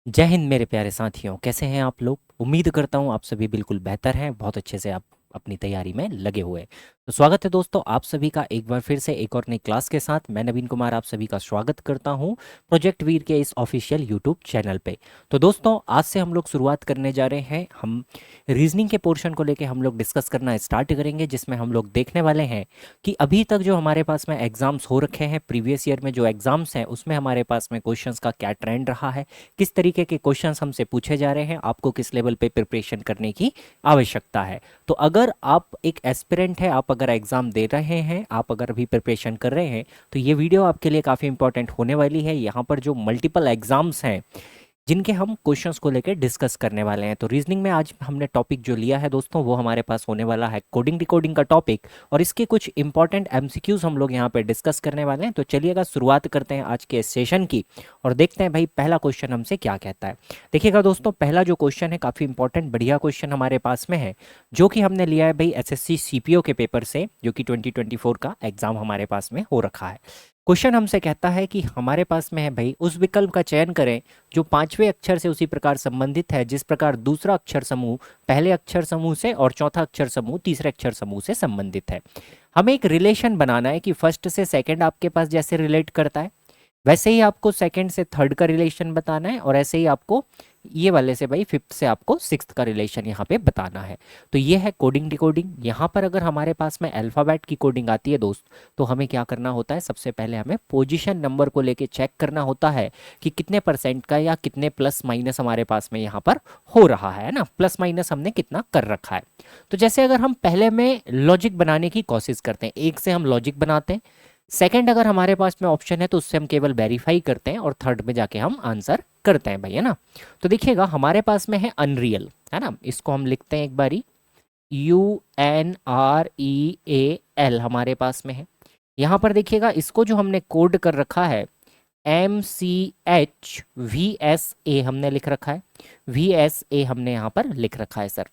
जय हिंद मेरे प्यारे साथियों, कैसे हैं आप लोग। उम्मीद करता हूँ आप सभी बिल्कुल बेहतर हैं, बहुत अच्छे से आप अपनी तैयारी में लगे हुए हैं। तो स्वागत है दोस्तों आप सभी का एक बार फिर से एक और नई क्लास के साथ। मैं नवीन कुमार आप सभी का स्वागत करता हूँ प्रोजेक्ट वीर के इस ऑफिशियल यूट्यूब चैनल पे। तो दोस्तों आज से हम लोग शुरुआत करने जा रहे हैं। हम रीजनिंग के पोर्शन को लेके हम लोग डिस्कस करना स्टार्ट करेंगे, जिसमें हम लोग देखने वाले हैं कि अभी तक जो हमारे पास में एग्जाम्स हो रखे हैं, प्रीवियस ईयर में जो एग्जाम्स हैं उसमें हमारे पास में क्वेश्चंस का क्या ट्रेंड रहा है, किस तरीके के क्वेश्चंस हमसे पूछे जा रहे हैं, आपको किस लेवल पे प्रिपरेशन करने की आवश्यकता है। तो अगर आप एक एस्पिरेंट है, आप अगर एग्जाम दे रहे हैं, आप अगर अभी प्रिपरेशन कर रहे हैं, तो ये वीडियो आपके लिए काफ़ी इंपॉर्टेंट होने वाली है। यहाँ पर जो मल्टीपल एग्जाम्स हैं जिनके हम क्वेश्चंस को लेकर डिस्कस करने वाले हैं। तो रीजनिंग में आज हमने टॉपिक जो लिया है दोस्तों, वो हमारे पास होने वाला है कोडिंग डिकोडिंग का टॉपिक, और इसके कुछ इंपॉर्टेंट एमसीक्यूज हम लोग यहाँ पे डिस्कस करने वाले हैं। तो चलिएगा शुरुआत करते हैं आज के इस सेशन की और देखते हैं भाई पहला क्वेश्चन हमसे क्या कहता है। देखिएगा दोस्तों, पहला जो क्वेश्चन है काफ़ी इंपॉर्टेंट बढ़िया क्वेश्चन हमारे पास में है, जो कि हमने लिया है भाई एसएससी सीपीओ के पेपर से, जो कि 2024 का एग्जाम हमारे पास में हो रखा है। क्वेश्चन हमसे कहता है कि हमारे पास में है भाई, उस विकल्प का चयन करें जो पांचवें अक्षर से उसी प्रकार संबंधित है जिस प्रकार दूसरा अक्षर समूह पहले अक्षर समूह से और चौथा अक्षर समूह तीसरे अक्षर समूह से संबंधित है। हमें एक रिलेशन बनाना है कि फर्स्ट से सेकंड आपके पास जैसे रिलेट करता है, वैसे ही आपको सेकंड से थर्ड का रिलेशन बताना है, और ऐसे ही आपको ये वाले से भाई फिफ्थ से आपको सिक्स्थ का रिलेशन यहाँ पे बताना है। तो ये है कोडिंग डिकोडिंग। यहाँ पर अगर हमारे पास में अल्फ़ाबेट की कोडिंग आती है दोस्त, तो हमें क्या करना होता है, सबसे पहले हमें पोजीशन नंबर को लेके चेक करना होता है कि कितने परसेंट का या कितने प्लस माइनस हमारे पास में यहाँ पर हो रहा है ना, प्लस माइनस हमने कितना कर रखा है। तो जैसे अगर हम पहले में लॉजिक बनाने की कोशिश करते हैं, एक से हम लॉजिक बनाते हैं, सेकंड अगर हमारे पास में ऑप्शन है तो उससे हम केवल वेरीफाई करते हैं, और थर्ड में जाके हम आंसर करते हैं भाई, है ना। तो देखिएगा हमारे पास में है अनरियल, है ना, इसको हम लिखते हैं एक बारी, UNREAL हमारे पास में है। यहाँ पर देखिएगा इसको जो हमने कोड कर रखा है MCHVSA हमने लिख रखा है, VSA हमने यहाँ पर लिख रखा है सर।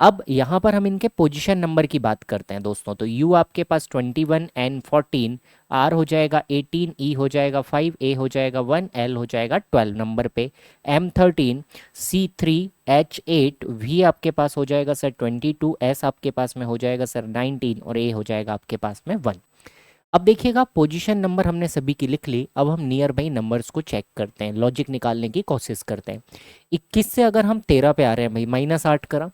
अब यहाँ पर हम इनके पोजीशन नंबर की बात करते हैं दोस्तों। तो U आपके पास 21, N 14, R हो जाएगा 18, E हो जाएगा 5, A हो जाएगा 1, L हो जाएगा 12 नंबर पे, M 13, C 3, H 8, V आपके पास हो जाएगा सर 22, S आपके पास में हो जाएगा सर 19, और A हो जाएगा आपके पास में 1। अब देखिएगा पोजीशन नंबर हमने सभी की लिख ली। अब हम नियर बाई नंबर्स को चेक करते हैं, लॉजिक निकालने की कोशिश करते हैं। 21 से अगर हम 13 पे आ रहे हैं भाई, -8 करा,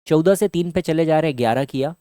14 से 3 पे चले जा रहे हैं, 11 किया,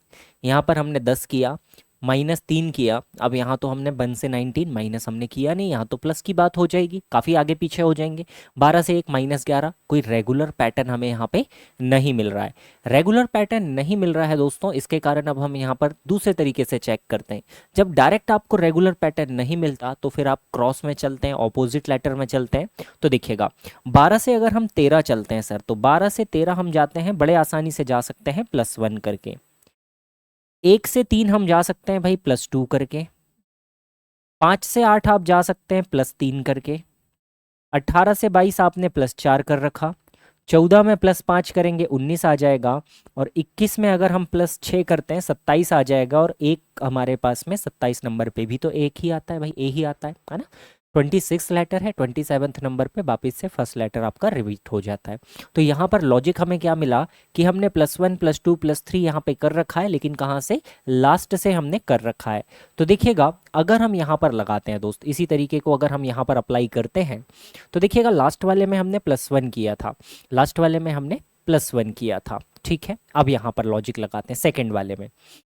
यहाँ पर हमने 10 किया, -3 किया। अब यहाँ तो हमने 1 से 19 माइनस हमने किया नहीं, यहाँ तो प्लस की बात हो जाएगी, काफ़ी आगे पीछे हो जाएंगे। 12 से 1 -11, कोई रेगुलर पैटर्न हमें यहाँ पे नहीं मिल रहा है। रेगुलर पैटर्न नहीं मिल रहा है दोस्तों, इसके कारण अब हम यहाँ पर दूसरे तरीके से चेक करते हैं। जब डायरेक्ट आपको रेगुलर पैटर्न नहीं मिलता तो फिर आप क्रॉस में चलते हैं, ऑपोजिट लेटर में चलते हैं। तो देखिएगा 12 से अगर हम 13 चलते हैं सर, तो 12 से 13 हम जाते हैं, बड़े आसानी से जा सकते हैं +1 करके। 1 से 3 हम जा सकते हैं भाई +2 करके। 5 से 8 आप जा सकते हैं +3 करके। 18 से 22 आपने +4 कर रखा। 14 में +5 करेंगे 19 आ जाएगा, और 21 में अगर हम +6 करते हैं 27 आ जाएगा, और एक हमारे पास में 27 नंबर पे भी तो एक ही आता है भाई, ए ही आता है ना। 26 लेटर है, 27th नंबर पे वापिस से फर्स्ट लेटर आपका रिपीट हो जाता है। तो यहाँ पर लॉजिक हमें क्या मिला कि हमने +1 +2 +3 यहाँ पे कर रखा है, लेकिन कहाँ से, लास्ट से हमने कर रखा है। तो देखिएगा अगर हम यहाँ पर लगाते हैं दोस्त, इसी तरीके को अगर हम यहाँ पर अप्लाई करते हैं, तो देखिएगा लास्ट वाले में हमने +1 किया था, लास्ट वाले में हमने +1 किया था, ठीक है। अब यहाँ पर लॉजिक लगाते हैं सेकंड वाले में।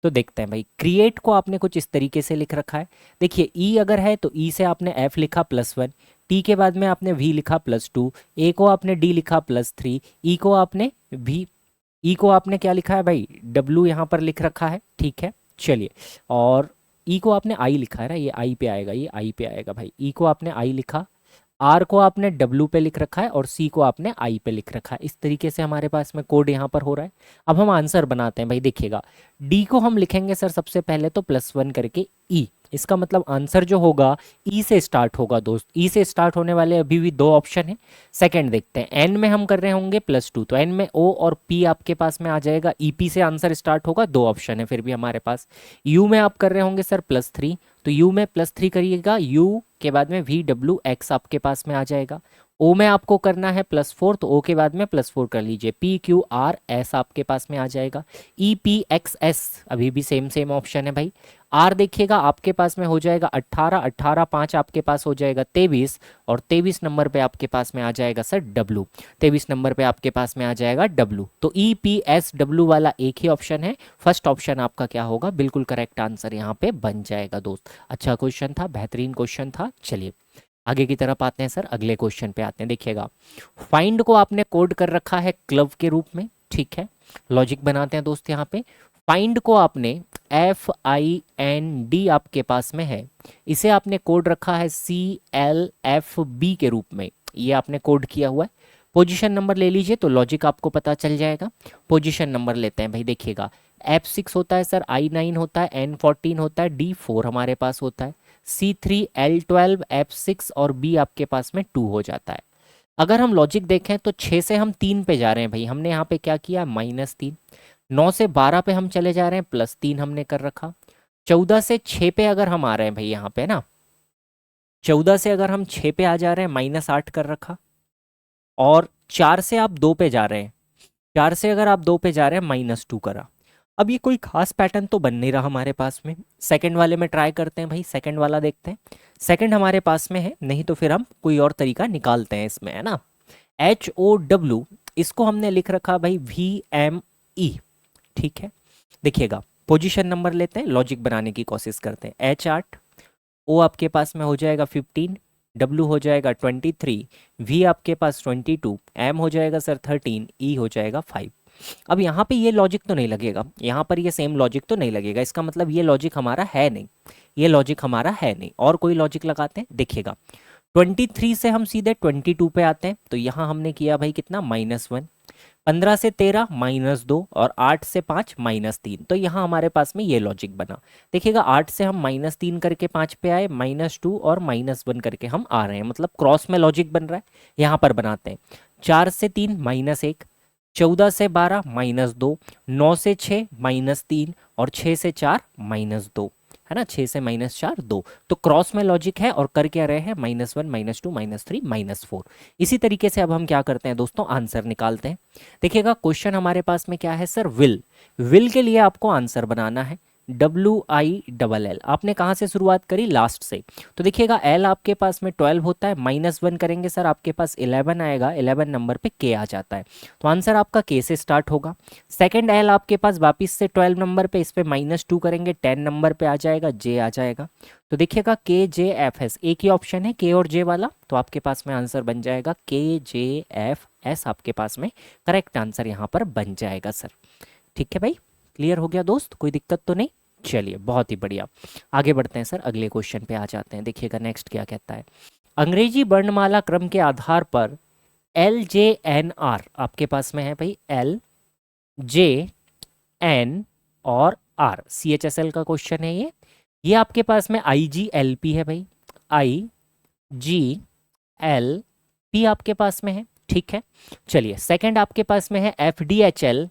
तो देखते हैं भाई, क्रिएट को आपने कुछ इस तरीके से लिख रखा है। देखिए ई अगर है तो ई से आपने एफ लिखा +1, टी के बाद में आपने वी लिखा +2, ए को आपने डी लिखा +3, ई को आपने वी, ई को आपने क्या लिखा है भाई, डब्ल्यू यहाँ पर लिख रखा है, ठीक है। चलिए, और ई को आपने आई लिखा है ना, ये आई पे आएगा, ये आई पे आएगा भाई। ई को आपने आई लिखा, आर को आपने डब्ल्यू पे लिख रखा है, और सी को आपने आई पे लिख रखा है। इस तरीके से हमारे पास में कोड यहाँ पर हो रहा है। अब हम आंसर बनाते हैं भाई। देखिएगा डी को हम लिखेंगे सर सबसे पहले तो +1 करके ई, इसका मतलब आंसर जो होगा ई से स्टार्ट होगा दोस्त। ई से स्टार्ट होने वाले अभी भी दो ऑप्शन है। सेकंड देखते हैं, एन में हम कर रहे होंगे +2, तो एन में ओ और पी आपके पास में आ जाएगा, ईपी से आंसर स्टार्ट होगा, दो ऑप्शन है फिर भी हमारे पास। यू में आप कर रहे होंगे सर +3, तो यू में +3 करिएगा, यू के बाद में VWX आपके पास में आ जाएगा। ओ में आपको करना है +4, तो ओ के बाद में +4 कर लीजिए। PQRS आपके पास में आ जाएगा। EPXS अभी भी सेम सेम ऑप्शन है भाई। आर देखिएगा आपके पास में हो जाएगा 18, 18 5 आपके पास हो जाएगा 23, और 23 नंबर पे आपके पास में आ जाएगा सर W। 23 नंबर पे आपके पास में आ जाएगा W। तो EPSW वाला एक ही ऑप्शन है, फर्स्ट ऑप्शन आपका क्या होगा, बिल्कुल करेक्ट आंसर यहाँ पे बन जाएगा दोस्त। अच्छा क्वेश्चन था, बेहतरीन क्वेश्चन था। चलिए आगे की तरफ आते हैं सर, अगले क्वेश्चन पे आते हैं। देखिएगा फाइंड को आपने कोड कर रखा है क्लब के रूप में, ठीक है। लॉजिक बनाते हैं दोस्त यहाँ पे। फाइंड को आपने FIND आपके पास में है, इसे आपने कोड रखा है CLFB के रूप में, ये आपने कोड किया हुआ है। पोजीशन नंबर ले लीजिए तो लॉजिक आपको पता चल जाएगा। पोजीशन नंबर लेते हैं भाई, देखिएगा F6 होता है सर, I9 होता है, N14 होता है, D4 हमारे पास होता है, C3 L12 F6 और B आपके पास में 2 हो जाता है। अगर हम लॉजिक देखें तो 6 से हम 3 पे जा रहे हैं भाई, हमने यहाँ पे क्या किया -3। 9 से 12 पे हम चले जा रहे हैं, +3 हमने कर रखा। 14 से 6 पे अगर हम आ रहे हैं भाई यहाँ पे ना, 14 से अगर हम 6 पे आ जा रहे हैं, -8 कर रखा। और 4 से आप 2 पे जा रहे हैं, 4 से अगर आप 2 पे जा रहे हैं, -2 करा। अब ये कोई खास पैटर्न तो बन नहीं रहा हमारे पास में। सेकंड वाले में ट्राई करते हैं भाई, सेकंड वाला देखते हैं। सेकंड हमारे पास में है, नहीं तो फिर हम कोई और तरीका निकालते हैं इसमें, है ना। HOW इसको हमने लिख रखा भाई VME, ठीक है। देखिएगा पोजीशन नंबर लेते हैं, लॉजिक बनाने की कोशिश करते हैं। H8, O आपके पास में हो जाएगा 15, W हो जाएगा 23, V आपके पास 22, M हो जाएगा सर 13, E हो जाएगा 5। अब यहाँ पे ये लॉजिक तो नहीं लगेगा, यहाँ पर ये सेम लॉजिक तो नहीं लगेगा, इसका मतलब ये लॉजिक हमारा है नहीं, ये लॉजिक हमारा है नहीं। और कोई लॉजिक लगाते हैं, देखिएगा 23 से हम सीधे 22 पे आते हैं, तो यहाँ हमने किया भाई कितना -1। 15 से 13 -2 और 8 से 5 -3, तो यहाँ हमारे पास में ये लॉजिक बना। देखिएगा 8 से हम -3 करके 5 पे आए, -2 और -1 करके हम आ रहे हैं, मतलब क्रॉस में लॉजिक बन रहा है। यहाँ पर बनाते हैं 4 से 3 -1, 14 से 12 -2, 9 से 6 -3 और 6 से 4 -2, है ना। 6 से -4 2, तो क्रॉस में लॉजिक है और कर क्या रहे हैं, -1 -2 -3 -4। इसी तरीके से अब हम क्या करते हैं दोस्तों, आंसर निकालते हैं। देखिएगा क्वेश्चन हमारे पास में क्या है सर, विल। विल के लिए आपको आंसर बनाना है, WILL। आपने कहाँ से शुरुआत करी, लास्ट से। तो देखिएगा L आपके पास में 12 होता है, -1 करेंगे सर आपके पास 11 आएगा, 11 नंबर पे K आ जाता है, तो आंसर आपका K से स्टार्ट होगा। सेकंड L आपके पास वापिस से 12 नंबर पे, इस पे -2 करेंगे, 10 नंबर पे आ जाएगा, J आ जाएगा। तो देखिएगा KJFS एक ही ऑप्शन है, K और J वाला, तो आपके पास में आंसर बन जाएगा KJFS, आपके पास में करेक्ट आंसर यहाँ पर बन जाएगा सर। ठीक है भाई, क्लियर हो गया दोस्त, कोई दिक्कत तो नहीं। चलिए बहुत ही बढ़िया, आगे बढ़ते हैं सर, अगले क्वेश्चन पे आ जाते हैं। देखिएगा नेक्स्ट क्या कहता है, अंग्रेजी वर्णमाला क्रम के आधार पर LJNR आपके पास में है भाई, LJN और R, CHSL का क्वेश्चन है ये आपके पास में IGLP है भाई, IGLP आपके पास में है, ठीक है। चलिए सेकंड आपके पास में है FDHL,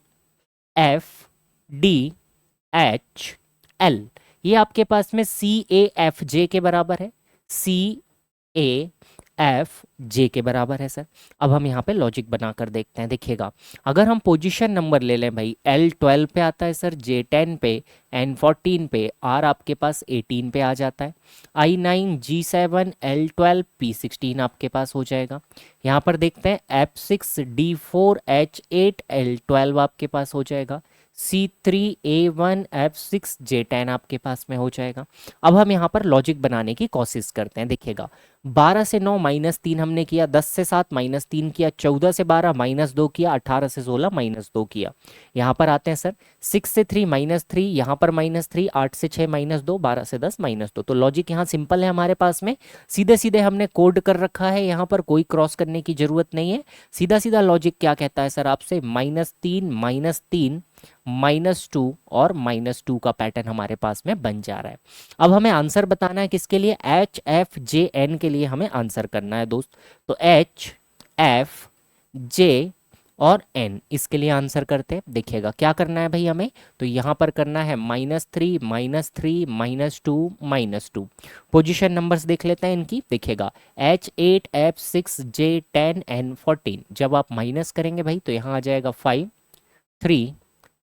FDHL, ये आपके पास में CAFJ के बराबर है, CAFJ के बराबर है सर। अब हम यहाँ पे लॉजिक बनाकर देखते हैं। देखिएगा अगर हम पोजीशन नंबर ले लें भाई, L12 पे आता है सर, J10 पे, N14 पे, R आपके पास 18 पे आ जाता है, I9 G7 L12 P16 आपके पास हो जाएगा। यहाँ पर देखते हैं F6 D4 H8 L12 आपके पास हो जाएगा, C3 A1 F6 J10 आपके पास में हो जाएगा। अब हम यहाँ पर लॉजिक बनाने की कोशिश करते हैं। देखिएगा 12 से 9 -3 हमने किया, 10 से 7 -3 किया, 14 से 12 -2 किया, 18 से 16 -2 किया। यहाँ पर आते हैं सर 6 से 3 -3, यहाँ पर -3, 8 से 6 -2, 12 से 10 -2। तो लॉजिक यहाँ सिंपल है हमारे पास में, सीधे सीधे हमने कोड कर रखा है, यहाँ पर कोई क्रॉस करने की जरूरत नहीं है। सीधा सीधा लॉजिक क्या कहता है सर आपसे, -3 -3 -2 और -2 का पैटर्न हमारे पास में बन जा रहा है। अब हमें आंसर बताना है किसके लिए, HFJN के लिए हमें आंसर करना है दोस्त। तो HFJN और n, इसके लिए आंसर करते हैं। देखिएगा क्या करना है भाई हमें, तो यहाँ पर करना है -3 -3 -2 -2। पोजीशन नंबर्स देख लेते हैं इनकी। देखिएगा H8 F6 J10 N14, जब आप माइनस करेंगे भाई तो यहाँ आ जाएगा 5 3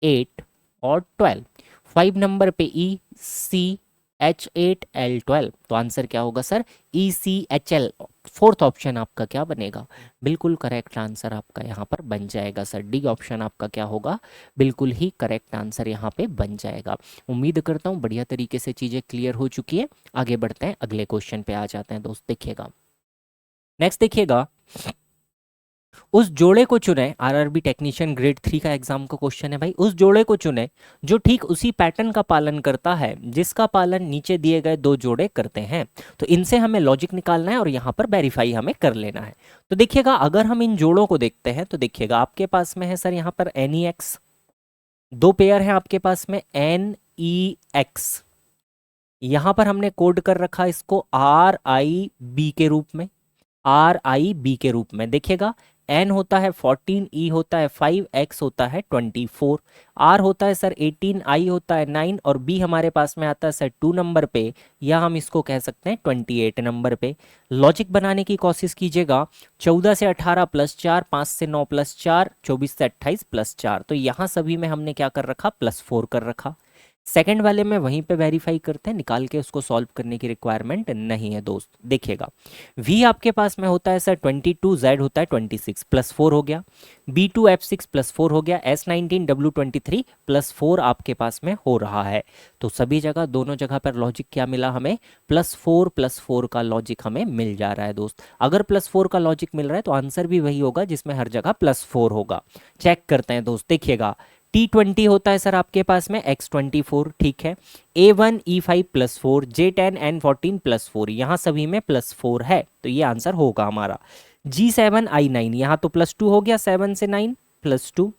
8 और 12। 5 नंबर पे ECH8L12, तो आंसर क्या होगा सर, ECHL। फोर्थ ऑप्शन आपका क्या बनेगा, बिल्कुल करेक्ट आंसर आपका यहाँ पर बन जाएगा सर। डी ऑप्शन आपका क्या होगा, बिल्कुल ही करेक्ट आंसर यहाँ पे बन जाएगा। उम्मीद करता हूँ बढ़िया तरीके से चीज़ें क्लियर हो चुकी है। आगे बढ़ते हैं, अगले क्वेश्चन पे आ जाते हैं दोस्त। देखिएगा नेक्स्ट, देखिएगा उस जोड़े को चुने, आरआरबी टेक्नीशियन ग्रेड 3 का एग्जाम का क्वेश्चन है भाई। उस जोड़े को चुने जो ठीक उसी पैटर्न का पालन करता है जिसका पालन नीचे दिए गए दो जोड़े करते हैं। तो इनसे हमें लॉजिक निकालना है और यहाँ पर वेरीफाई हमें कर लेना है। तो देखिएगा अगर हम इन जोड़ों को देखते हैं तो देखिएगा आपके पास में है सर यहाँ पर NEX, दो पेयर है आपके पास में NEX। यहाँ पर हमने कोड कर रखा इसको RIB के रूप में, RIB के रूप में। देखिएगा N होता है 14, E होता है 5, X होता है 24, R होता है सर 18, I होता है 9 और B हमारे पास में आता है सर 2 नंबर पे, या हम इसको कह सकते हैं 28 नंबर पे। लॉजिक बनाने की कोशिश कीजिएगा। 14 से 18 प्लस 4, 5 से 9 प्लस 4, 24 से 28 प्लस 4, तो यहाँ सभी में हमने क्या कर रखा, +4 कर रखा। सेकंड वाले में वहीं पे वेरीफाई करते हैं, निकाल के उसको सॉल्व करने की रिक्वायरमेंट नहीं है दोस्त। देखिएगा V आपके पास में होता है सर 22, Z होता है 26, +4 हो गया। B2 F6 +4 हो गया। S19 W23 +4 आपके पास में हो रहा है। तो सभी जगह, दोनों जगह पर लॉजिक क्या मिला हमें, +4 का लॉजिक हमें मिल जा रहा है दोस्त। अगर +4 का लॉजिक मिल रहा है तो आंसर भी वही होगा जिसमें हर जगह +4 होगा। चेक करते हैं दोस्त। देखिएगा T20 होता है सर आपके पास में X24, ठीक है। A1 E5 +4, J10 N14 +4, यहाँ सभी में +4 है, तो ये आंसर होगा हमारा। G7 I9, यहाँ तो +2 हो गया, 7 से 9 +2।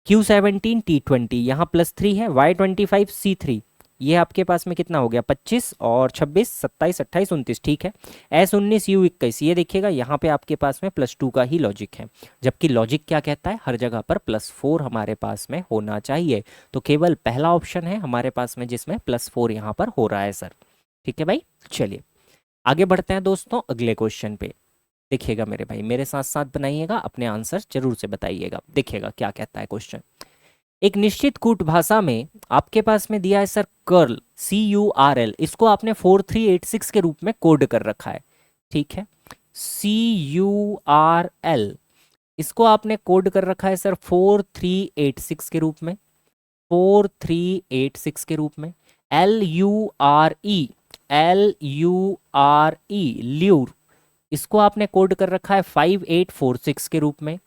Q17 T20, यहाँ +3 है। Y25 C3, ये आपके पास में कितना हो गया, 25 और 26 27 28 29, ठीक है। S19 U21, ये देखिएगा यहाँ पे आपके पास में +2 का ही लॉजिक है, जबकि लॉजिक क्या कहता है, हर जगह पर +4 हमारे पास में होना चाहिए। तो केवल पहला ऑप्शन है हमारे पास में जिसमें +4 यहाँ पर हो रहा है सर। ठीक है भाई, चलिए आगे बढ़ते हैं दोस्तों अगले क्वेश्चन पे। देखिएगा मेरे भाई, मेरे साथ साथ बनाइएगा, अपने आंसर जरूर से बताइएगा। देखिएगा क्या कहता है क्वेश्चन। एक निश्चित कूट भाषा में आपके पास में दिया है सर कर्ल, CURL, इसको आपने 4386 के रूप में कोड कर रखा है, ठीक है। CURL, इसको आपने कोड कर रखा है सर 4386 के रूप में, 4386 के रूप में। LURE, ल्यूर, इसको आपने कोड कर रखा है 5846 के रूप में।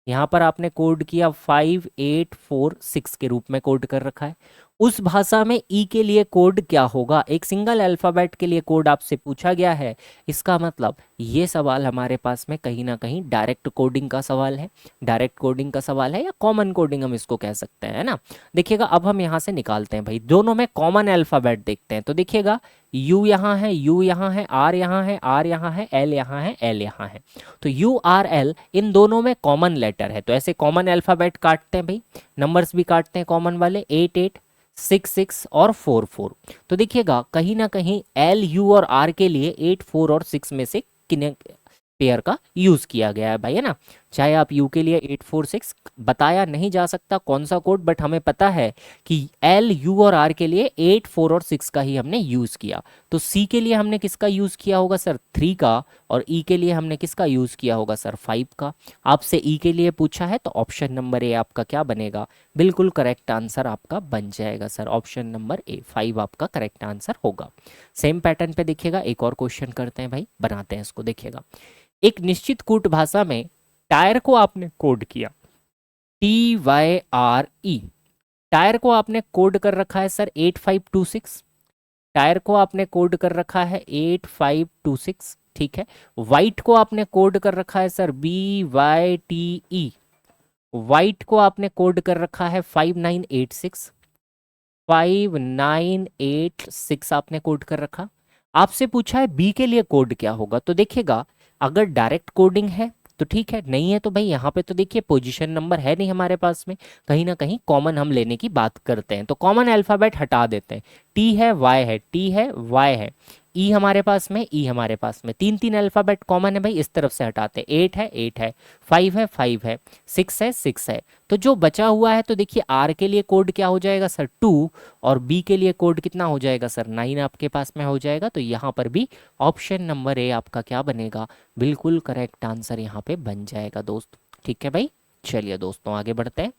यहाँ पर आपने कोड किया 5846 के रूप में कोड कर रखा है। उस भाषा में ई के लिए कोड क्या होगा, एक सिंगल अल्फ़ाबेट के लिए कोड आपसे पूछा गया है। इसका मतलब ये सवाल हमारे पास में कहीं ना कहीं डायरेक्ट कोडिंग का सवाल है, डायरेक्ट कोडिंग का सवाल है या कॉमन कोडिंग हम इसको कह सकते हैं, है ना। देखिएगा अब हम यहाँ से निकालते हैं भाई, दोनों में कॉमन अल्फ़ाबेट देखते हैं। तो देखिएगा U यहाँ है, U यहाँ है, R यहाँ है, R यहाँ है, L यहाँ है, L यहाँ है। तो URL इन दोनों में कॉमन लेटर है, तो ऐसे कॉमन अल्फ़ाबेट काटते हैं भाई, नंबर्स भी काटते हैं कॉमन वाले, 8 8 6 6 और 4 4। तो देखिएगा कहीं ना कहीं L U और R के लिए 8 4 और 6 में से किन्हीं पेयर का यूज किया गया है भाई, है ना। चाहे आप U के लिए 8 4 6, बताया नहीं जा सकता कौन सा कोड, बट हमें पता है कि L U और R के लिए 8 4 और 6 का ही हमने यूज किया। तो C के लिए हमने किसका यूज किया होगा सर, 3 का, और E के लिए हमने किसका यूज किया होगा सर, 5 का। आपसे E के लिए पूछा है तो ऑप्शन नंबर ए आपका क्या बनेगा, बिल्कुल करेक्ट आंसर आपका बन जाएगा सर। ऑप्शन नंबर ए 5 आपका करेक्ट आंसर होगा। सेम पैटर्न पे देखिएगा एक और क्वेश्चन करते हैं भाई, बनाते हैं इसको। देखिएगा एक निश्चित कूट भाषा में टायर को आपने कोड किया TYRE, टायर को आपने कोड कर रखा है सर 8526, टायर को आपने कोड कर रखा है 8526, ठीक है। वाइट को आपने कोड कर रखा है सर BYTE, वाइट को आपने कोड कर रखा है 5986, 5986 आपने कोड कर रखा। आपसे पूछा है बी के लिए कोड क्या होगा। तो देखिएगा अगर डायरेक्ट कोडिंग है तो ठीक है, नहीं है तो भाई यहाँ पे तो देखिए पोजीशन नंबर है नहीं हमारे पास में, कहीं ना कहीं कॉमन हम लेने की बात करते हैं, तो कॉमन अल्फ़ाबेट हटा देते हैं। टी है, वाई है, टी है, वाई है, ई हमारे पास में, ई हमारे पास में, तीन तीन अल्फ़ाबेट कॉमन है भाई, इस तरफ से हटाते हैं। एट है, एट है, फाइव है, फाइव है, सिक्स है, सिक्स है, तो जो बचा हुआ है तो देखिए आर के लिए कोड क्या हो जाएगा सर, टू, और बी के लिए कोड कितना हो जाएगा सर, नाइन आपके पास में हो जाएगा। तो यहाँ पर भी ऑप्शन नंबर ए आपका क्या बनेगा, बिल्कुल करेक्ट आंसर यहाँ पे बन जाएगा दोस्त। ठीक है भाई, चलिए दोस्तों आगे बढ़ते हैं,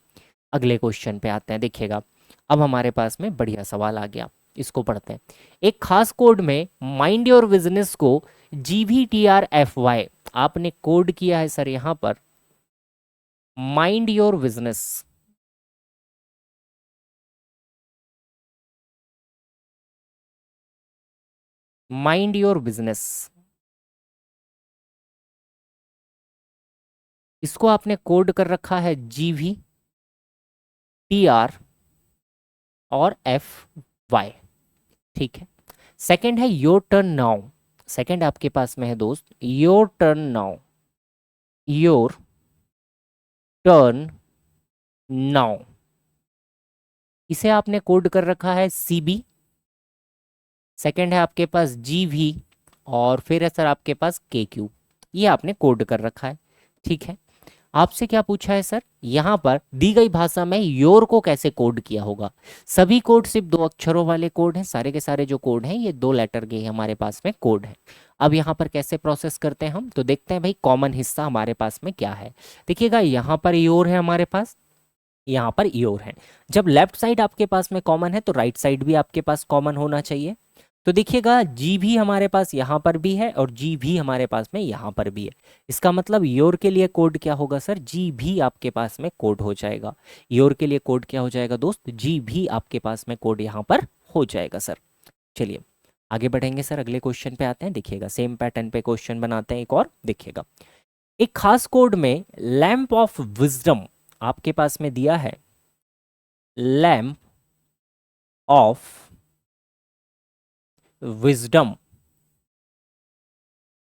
अगले क्वेश्चन पे आते हैं। देखिएगा अब हमारे पास में बढ़िया सवाल आ गया, इसको पढ़ते हैं। एक खास कोड में माइंड योर बिजनेस को GVTRFY आपने कोड किया है सर यहाँ पर, mind your business, mind your business, इसको आपने कोड कर रखा है GVTR और FY। ठीक है, सेकंड है योर टर्न नाउ, सेकंड आपके पास में है दोस्त your turn now, your turn now, इसे आपने कोड कर रखा है CB। सेकंड है आपके पास GV, और फिर है सर आपके पास KQ, ये आपने कोड कर रखा है। ठीक है, आपसे क्या पूछा है सर, यहाँ पर दी गई भाषा में योर को कैसे कोड किया होगा। सभी कोड सिर्फ दो अक्षरों वाले कोड हैं, सारे के सारे जो कोड हैं ये दो लेटर के हमारे पास में कोड है। अब यहाँ पर कैसे प्रोसेस करते हैं हम, तो देखते हैं भाई कॉमन हिस्सा हमारे पास में क्या है। देखिएगा यहाँ पर योर है हमारे पास, यहाँ पर योर है, जब लेफ्ट साइड आपके पास में कॉमन है तो राइट साइड भी आपके पास कॉमन होना चाहिए। तो देखिएगा जी भी हमारे पास यहाँ पर भी है और जी भी हमारे पास में यहाँ पर भी है, इसका मतलब योर के लिए कोड क्या होगा सर, जी भी आपके पास में कोड हो जाएगा। योर के लिए कोड क्या हो जाएगा दोस्त, जी भी आपके पास में कोड यहाँ पर हो जाएगा सर। चलिए आगे बढ़ेंगे सर, अगले क्वेश्चन पे आते हैं। देखिएगा सेम पैटर्न पे क्वेश्चन बनाते हैं एक और। देखिएगा एक खास कोड में लैंप ऑफ विजडम आपके पास में दिया है, lamp of wisdom,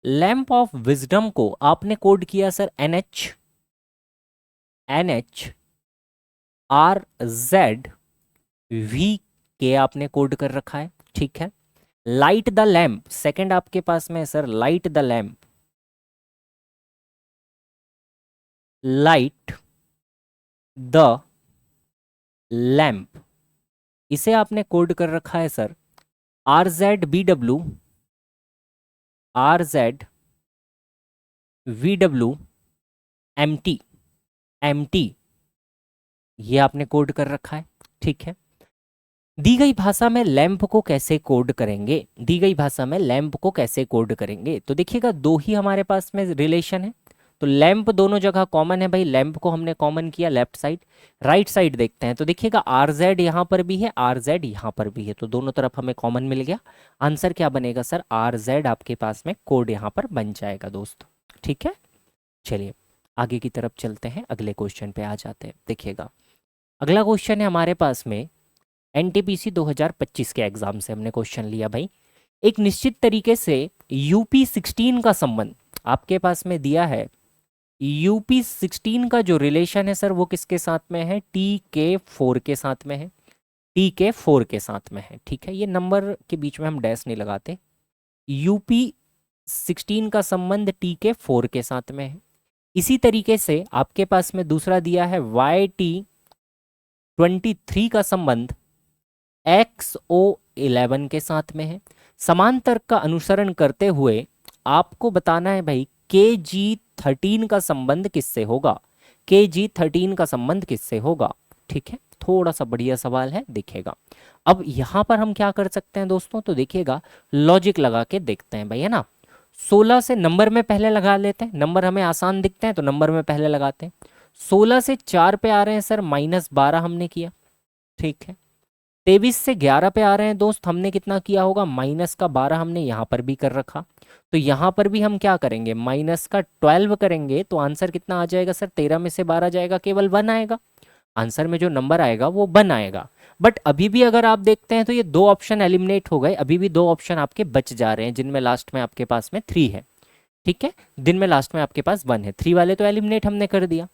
lamp of wisdom को आपने कोड किया सर NHRZV के आपने कोड कर रखा है। ठीक है, लाइट द लैंप, सेकंड आपके पास में sir light the lamp, light the lamp, इसे आपने कोड कर रखा है सर RZBW, RZVW MT, ये आपने कोड कर रखा है। ठीक है, दी गई भाषा में लैंप को कैसे कोड करेंगे, दी गई भाषा में लैंप को कैसे कोड करेंगे, तो देखिएगा दो ही हमारे पास में रिलेशन है, तो लैंप दोनों जगह कॉमन है भाई, लैंप को हमने कॉमन किया लेफ्ट साइड। राइट साइड देखते हैं तो देखिएगा RZ यहाँ पर भी है, RZ यहाँ पर भी है, तो दोनों तरफ हमें कॉमन मिल गया। आंसर क्या बनेगा सर, RZ आपके पास में कोड यहाँ पर बन जाएगा दोस्त। ठीक है, चलिए आगे की तरफ चलते हैं, अगले क्वेश्चन पे आ जाते हैं। देखिएगा अगला क्वेश्चन है हमारे पास में NTPC 2025 के एग्जाम से हमने क्वेश्चन लिया भाई। एक निश्चित तरीके से UP16 का संबंध आपके पास में दिया है, UP16 का जो रिलेशन है सर वो किसके साथ में है, TK4 के साथ में है, TK4 के साथ में है। ठीक है, ये नंबर के बीच में हम डैश नहीं लगाते, UP16 का संबंध TK4 के साथ में है। इसी तरीके से आपके पास में दूसरा दिया है YT23 का संबंध XO11 के साथ में है। समान तर्क का अनुसरण करते हुए आपको बताना है भाई KG13 का संबंध किससे होगा, KG13 का संबंध किससे होगा। ठीक है, थोड़ा सा बढ़िया सवाल है, देखिएगा अब यहां पर हम क्या कर सकते हैं दोस्तों, तो देखिएगा लॉजिक लगा के देखते हैं भाई, है ना। 16 से नंबर में पहले लगा लेते हैं, नंबर हमें आसान दिखते हैं तो नंबर में पहले लगाते हैं। 16 से 4 पे आ रहे हैं सर -12 हमने किया। ठीक है, 23 से 11 पे आ रहे हैं दोस्त, हमने कितना किया होगा, -12 हमने यहाँ पर भी कर रखा, तो यहाँ पर भी हम क्या करेंगे, -12 करेंगे, तो आंसर कितना आ जाएगा सर, 13 में से 12 जाएगा, केवल 1 आएगा। आंसर में जो नंबर आएगा वो 1 आएगा। बट अभी भी अगर आप देखते हैं तो ये दो ऑप्शन एलिमिनेट हो गए, अभी भी दो ऑप्शन आपके बच जा रहे हैं जिनमें लास्ट में आपके पास में 3 है। ठीक है, दिन में लास्ट में आपके पास 1 है, 3 वाले तो एलिमिनेट हमने कर दिया।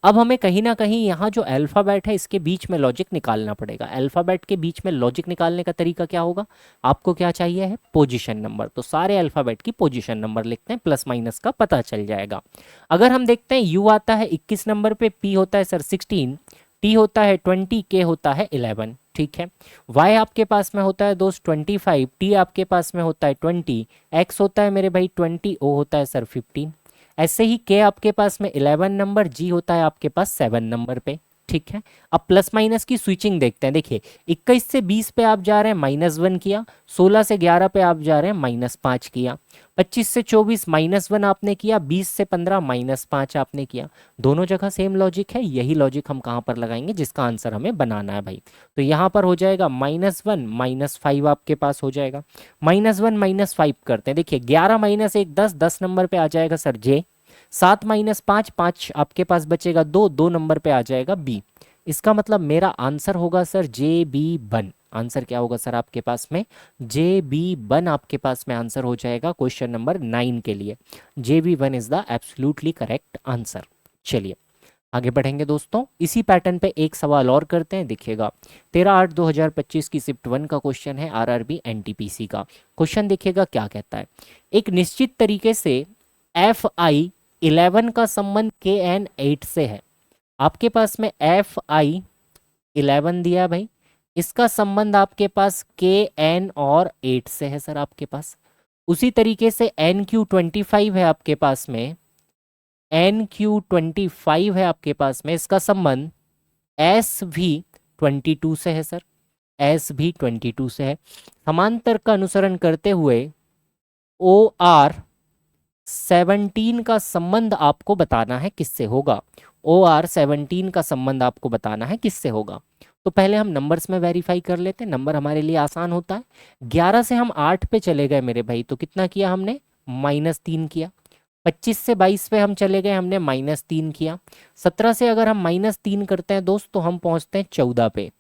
अब हमें कहीं ना कहीं यहाँ जो अल्फ़ाबेट है इसके बीच में लॉजिक निकालना पड़ेगा। अल्फ़ाबेट के बीच में लॉजिक निकालने का तरीका क्या होगा, आपको क्या चाहिए है, पोजीशन नंबर। तो सारे अल्फ़ाबेट की पोजीशन नंबर लिखते हैं, प्लस माइनस का पता चल जाएगा। अगर हम देखते हैं यू आता है 21 नंबर पे, पी होता है सर 16, टी होता है 20, के होता है 11। ठीक है, वाई आपके पास में होता है दोस्त 25, टी आपके पास में होता है 20, एक्स होता है मेरे भाई 20, ओ होता है सर 15। ऐसे ही के आपके पास में 11 नंबर, जी होता है आपके पास 7 नंबर पे। ठीक है, अब प्लस माइनस की स्विचिंग देखते हैं। देखिए 21 से 20 पे आप जा रहे हैं -1 किया, 16 से 11 पे आप जा रहे हैं -5 किया, 25 से 24 -1 आपने किया, 20 से 15 -5 आपने किया। दोनों जगह सेम लॉजिक है, यही लॉजिक हम कहाँ पर लगाएंगे जिसका आंसर हमें बनाना है भाई। तो यहाँ पर हो जाएगा -1 -5 आपके पास हो जाएगा। -1 -5 करते हैं, देखिए 11 -1 10, 10 नंबर पे आ जाएगा सर जे, 7 -5 5 आपके पास बचेगा 2, 2 नंबर पे आ जाएगा बी। इसका मतलब मेरा आंसर होगा सर जे बी 1। आंसर क्या होगा सर आपके पास में, जे बी 1 आपके पास में आंसर हो जाएगा क्वेश्चन नंबर 9 के लिए। J B 1 is the absolutely correct answer. चलिए आगे बढ़ेंगे दोस्तों, इसी पैटर्न पे एक सवाल और करते हैं। देखिएगा 13/8/2025 की शिफ्ट 1 का क्वेश्चन है, आरआरबी एनटीपीसी का क्वेश्चन। देखिएगा क्या कहता है, एक निश्चित तरीके से एफ आई 11 का संबंध के एन 8 से है। आपके पास में एफ आई 11 दिया है भाई, इसका संबंध आपके पास के एन और 8 से है सर आपके पास। उसी तरीके से एन क्यू 25 है आपके पास में, एन क्यू 25 है आपके पास में, इसका संबंध एस भी 22 से है सर, एस भी 22 से है। समांतर का अनुसरण करते हुए ओ आर 17 का संबंध आपको बताना है किससे होगा। ओ आर 17 का संबंध आपको बताना है किससे होगा। तो पहले हम नंबर्स में वेरीफाई कर लेते हैं, नंबर हमारे लिए आसान होता है। 11 से हम 8 पे चले गए मेरे भाई, तो कितना किया हमने, -3 किया। 25 से 22 पे हम चले गए, हमने -3 किया। 17 से अगर हम -3 करते हैं दोस्त तो हम पहुंचते हैं 14 पे।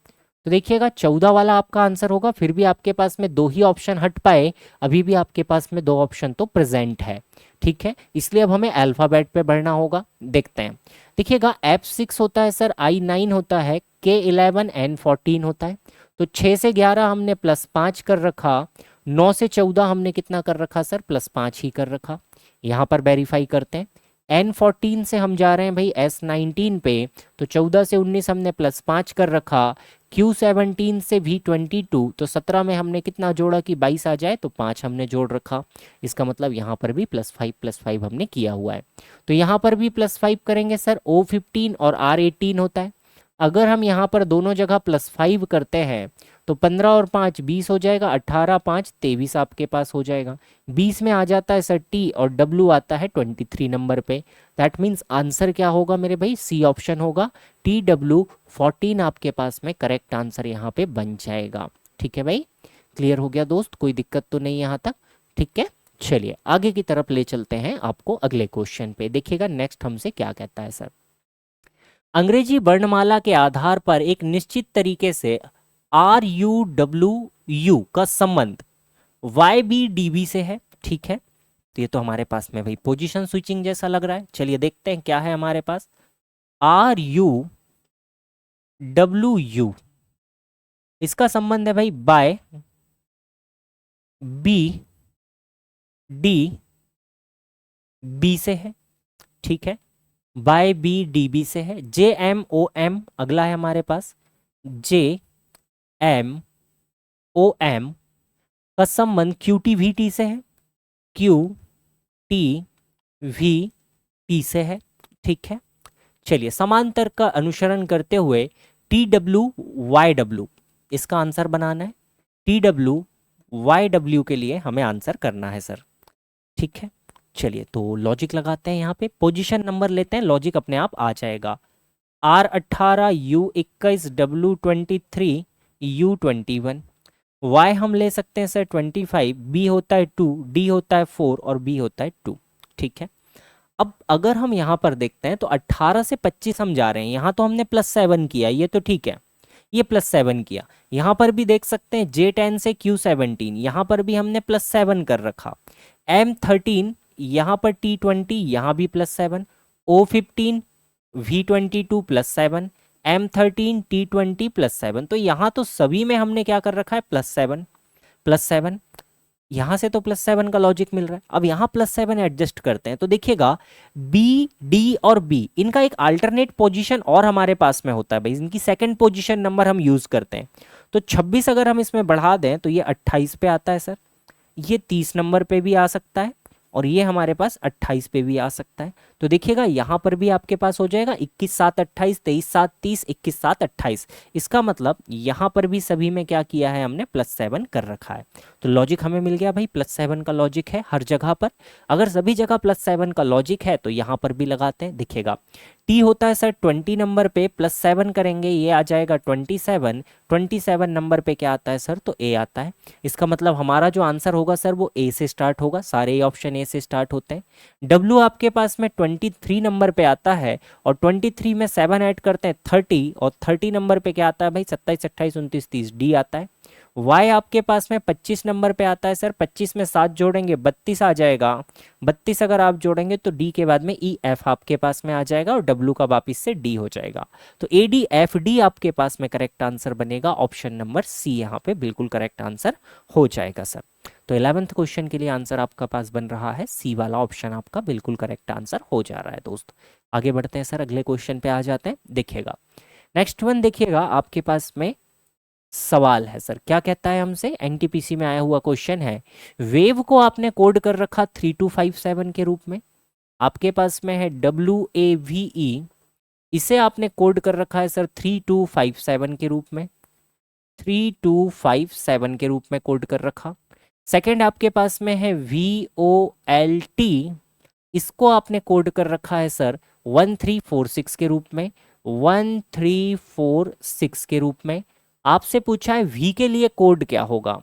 तो देखिएगा 14 वाला आपका आंसर होगा। फिर भी आपके पास में 2 ही ऑप्शन हट पाए, अभी भी आपके पास में 2 ऑप्शन तो प्रेजेंट है। ठीक है, इसलिए अब हमें अल्फाबेट पे बढ़ना होगा। देखते हैं, देखिएगा F6 होता है सर, I9 होता है, K11 N14 होता है। तो 6 से 11 हमने +5 कर रखा, 9 से 14 हमने कितना कर रखा सर, +5 ही कर रखा। यहाँ पर वेरीफाई करते हैं, N14 से हम जा रहे हैं भाई S19 पे, तो 14 से 19 हमने +5 कर रखा। Q17 से V22, तो 17 में हमने कितना जोड़ा कि 22 आ जाए, तो 5 हमने जोड़ रखा। इसका मतलब यहाँ पर भी +5 हमने किया हुआ है। तो यहाँ पर भी +5 करेंगे सर, O15 और R18 होता है। अगर हम यहाँ पर दोनों जगह +5 करते हैं तो 15 और 5 20 हो जाएगा, 18 5 23 आपके पास हो जाएगा। 20 में आ जाता है सर टी, और डब्लू आता है 23 नंबर पे। दैट मीन्स आंसर क्या होगा मेरे भाई, सी ऑप्शन होगा, TW14 आपके पास में करेक्ट आंसर यहाँ पे बन जाएगा। ठीक है भाई, क्लियर हो गया दोस्त, कोई दिक्कत तो नहीं यहाँ तक। ठीक है, चलिए आगे की तरफ ले चलते हैं आपको अगले क्वेश्चन पे। देखिएगा नेक्स्ट हमसे क्या कहता है सर, अंग्रेजी वर्णमाला के आधार पर एक निश्चित तरीके से RUWU का संबंध YBDB से है। ठीक है, तो ये तो हमारे पास में भाई पोजीशन स्विचिंग जैसा लग रहा है। चलिए देखते हैं क्या है हमारे पास। RUWU, इसका संबंध है भाई बाय BDB से है। ठीक है, बाय BDB से है। JMOM अगला है हमारे पास, JMOM का संबंध QTVT से है, QTVT से है। ठीक है, चलिए समांतर का अनुसरण करते हुए TWYW, इसका आंसर बनाना है। TWYW के लिए हमें आंसर करना है सर। ठीक है, चलिए तो लॉजिक लगाते हैं, यहाँ पे पोजीशन नंबर लेते हैं, लॉजिक अपने आप आ जाएगा। R18 U21 W23 U21, Y हम ले सकते हैं सर 25, B होता है 2, D होता है 4 और B होता है 2। ठीक है, अब अगर हम यहाँ पर देखते हैं तो 18 से 25 हम जा रहे हैं, यहाँ तो हमने +7 किया, ये तो ठीक है, ये +7 किया। यहाँ पर भी देख सकते हैं J10 से Q17, यहाँ पर भी हमने +7 कर रखा। M13 यहाँ पर T20 यहाँ भी +7, O15 V22 +7, M13 T20 +7। तो यहाँ तो सभी में हमने क्या कर रखा है, +7 यहाँ से तो +7 का लॉजिक मिल रहा है। अब यहाँ +7 एडजस्ट करते हैं तो देखिएगा बी, डी और बी इनका एक अल्टरनेट पोजीशन और हमारे पास में होता है भाई, इनकी सेकंड पोजीशन नंबर हम यूज करते हैं। तो 26 अगर हम इसमें बढ़ा दें तो ये 28 पे आता है सर, ये 30 नंबर पे भी आ सकता है और ये हमारे पास 28 पे भी आ सकता है। तो देखिएगा यहाँ पर भी आपके पास हो जाएगा 21 7 28, 23 7 30, 21 7 28। इसका मतलब यहाँ पर भी सभी में क्या किया है हमने, +7 कर रखा है। तो लॉजिक हमें मिल गया भाई, +7 का लॉजिक है हर जगह पर। अगर सभी जगह +7 का लॉजिक है तो यहाँ पर भी लगाते हैं। देखिएगा टी होता है सर 20 नंबर पे, +7 करेंगे ये आ जाएगा 27, 27 नंबर पे क्या आता है सर, तो ए आता है। इसका मतलब हमारा जो आंसर होगा सर वो ए से स्टार्ट होगा, सारे ऑप्शन ए से स्टार्ट होते हैं। डब्ल्यू आपके पास में 23 नंबर पे आता है और 23 में 7 ऐड करते हैं 30, और 30 नंबर पे क्या आता है भाई, 27 28 29 30, डी आता है। वाई आपके पास में 25 नंबर पे आता है सर, 25 में 7 जोड़ेंगे 32 आ जाएगा, 32 अगर आप जोड़ेंगे तो डी के बाद में ई एफ आपके पास में आ जाएगा और डब्ल्यू का वापिस से डी हो जाएगा। तो ए डी एफ डी आपके पास में करेक्ट आंसर बनेगा, ऑप्शन नंबर सी यहाँ पे बिल्कुल करेक्ट आंसर हो जाएगा सर। तो 11th क्वेश्चन के लिए आंसर आपका पास बन रहा है सी वाला ऑप्शन आपका बिल्कुल करेक्ट आंसर हो जा रहा है दोस्त। आगे बढ़ते हैं सर, अगले क्वेश्चन पे आ जाते हैं। देखिएगा नेक्स्ट वन, देखिएगा आपके पास में सवाल है सर, क्या कहता है हमसे, एनटीपीसी में आया हुआ क्वेश्चन है। वेव को आपने कोड कर रखा 3257 के रूप में, आपके पास में है WAVE, इसे आपने कोड कर रखा है सर 3257 के रूप में, 3257 के रूप में कोड कर रखा। सेकंड आपके पास में है VOLT, इसको आपने कोड कर रखा है सर 1346 के रूप में, 1346 के रूप में। आपसे पूछा है V के लिए कोड क्या होगा,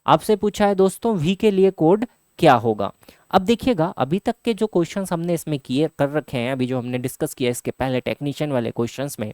आपसे पूछा है दोस्तों V के लिए कोड क्या होगा। अब देखिएगा अभी तक के जो क्वेश्चंस हमने इसमें किए कर रखे हैं, अभी जो हमने डिस्कस किया इसके पहले टेक्नीशियन वाले क्वेश्चंस में,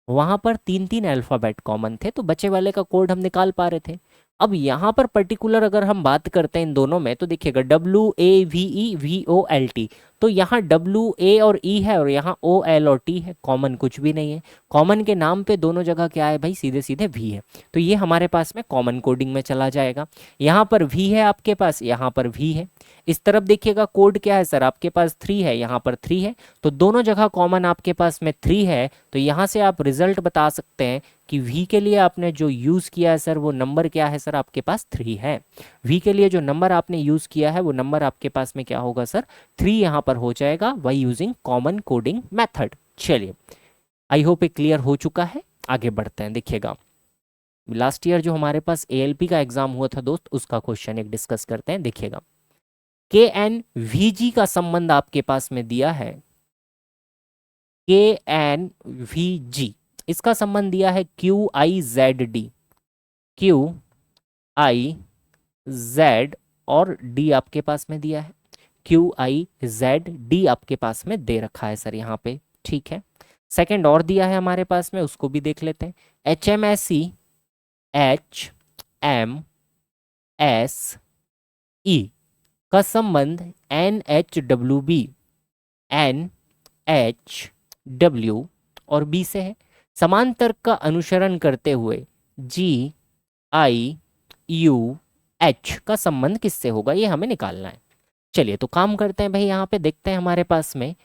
वहाँ पर 3 अल्फ़ाबेट कॉमन थे, तो बचे वाले का कोड हम निकाल पा रहे थे। अब यहाँ पर पर्टिकुलर अगर हम बात करते हैं इन दोनों में, तो देखिएगा WAVE VOLT, तो यहाँ WA और E है और यहाँ OL और T है, कॉमन कुछ भी नहीं है। कॉमन के नाम पे दोनों जगह क्या है भाई, सीधे सीधे V है, तो ये हमारे पास में कॉमन कोडिंग में चला जाएगा। यहाँ पर V है आपके पास, यहाँ पर V है। इस तरफ देखिएगा कोड क्या है सर, आपके पास 3 है, यहाँ पर 3 है, तो दोनों जगह कॉमन आपके पास में 3 है। तो यहाँ से आप रिजल्ट बता सकते हैं कि V के लिए आपने जो यूज़ किया है सर वो नंबर क्या है सर, आपके पास 3 है। V के लिए जो नंबर आपने यूज़ किया है वो नंबर आपके पास में क्या होगा सर, 3 यहाँ पर हो जाएगा by using common coding method. चलिए आई होप ये क्लियर हो चुका है, आगे बढ़ते हैं। देखिएगा लास्ट ईयर जो हमारे पास ALP का एग्जाम हुआ था दोस्त, उसका क्वेश्चन एक डिस्कस करते हैं। देखिएगा KNVG का संबंध आपके पास में दिया है, KNVG इसका संबंध दिया है QIZD, QIZ और D आपके पास में दिया है, QIZD आपके पास में दे रखा है सर यहाँ पे, ठीक है। सेकंड और दिया है हमारे पास में, उसको भी देख लेते हैं। HMSE HMSE का संबंध NHWB NHW और B से है। समान तर्क का अनुसरण करते हुए GIUH का संबंध किससे होगा, ये हमें निकालना है। चलिए तो काम करते हैं भाई, यहाँ पे देखते हैं हमारे पास में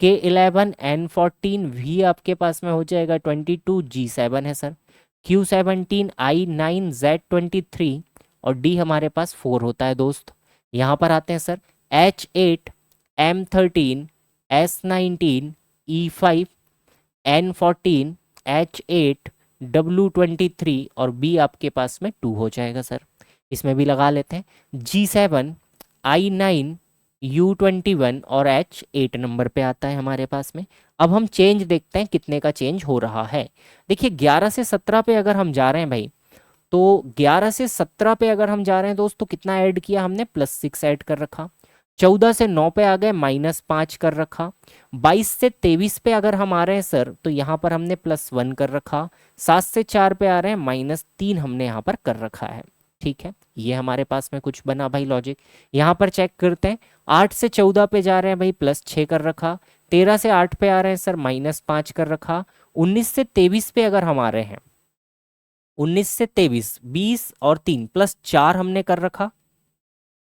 K11 N14 V आपके पास में हो जाएगा 22, G7 है सर, Q17 I9 Z23 और D हमारे पास 4 होता है दोस्त। यहाँ पर आते हैं sir H8 M13 S19 E5 N14 H8 W23 और B आपके पास में 2 हो जाएगा सर। इसमें भी लगा लेते हैं G7 I9 U21 और H8 नंबर पे आता है हमारे पास में। अब हम चेंज देखते हैं कितने का चेंज हो रहा है। देखिए 11 से 17 पे अगर हम जा रहे हैं भाई, तो 11 से 17 पे अगर हम जा रहे हैं दोस्तों, कितना ऐड किया हमने, +6 ऐड कर रखा। 14 से 9 पे आ गए, -5 कर रखा। 22 से 23 पे अगर हम आ रहे हैं सर, तो यहाँ पर हमने +1 कर रखा। 7 से 4 पे आ रहे हैं, -3 हमने यहाँ पर कर रखा है। ठीक है, ये हमारे पास में कुछ बना भाई लॉजिक। यहाँ पर चेक करते हैं, 8 से 14 पे जा रहे हैं भाई, +6 कर रखा। 13 से 8 पे आ रहे हैं सर, -5 कर रखा। 19 से 23 पे अगर हम आ रहे हैं, 19 से 23, 20 और 3 +4 हमने कर रखा,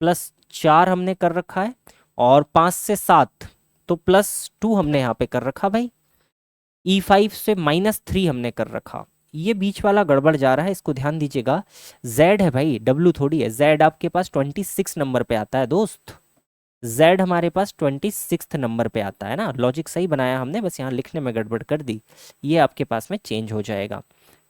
+4 हमने कर रखा है। और 5 से 7 तो +2 हमने यहाँ पे कर रखा भाई। E5 से -3 हमने कर रखा। ये बीच वाला गड़बड़ जा रहा है, इसको ध्यान दीजिएगा। Z है भाई, W थोड़ी है। Z आपके पास 26 नंबर पे आता है दोस्त। Z हमारे पास 26 नंबर पे आता है ना। लॉजिक सही बनाया हमने, बस यहाँ लिखने में गड़बड़ कर दी। ये आपके पास में चेंज हो जाएगा।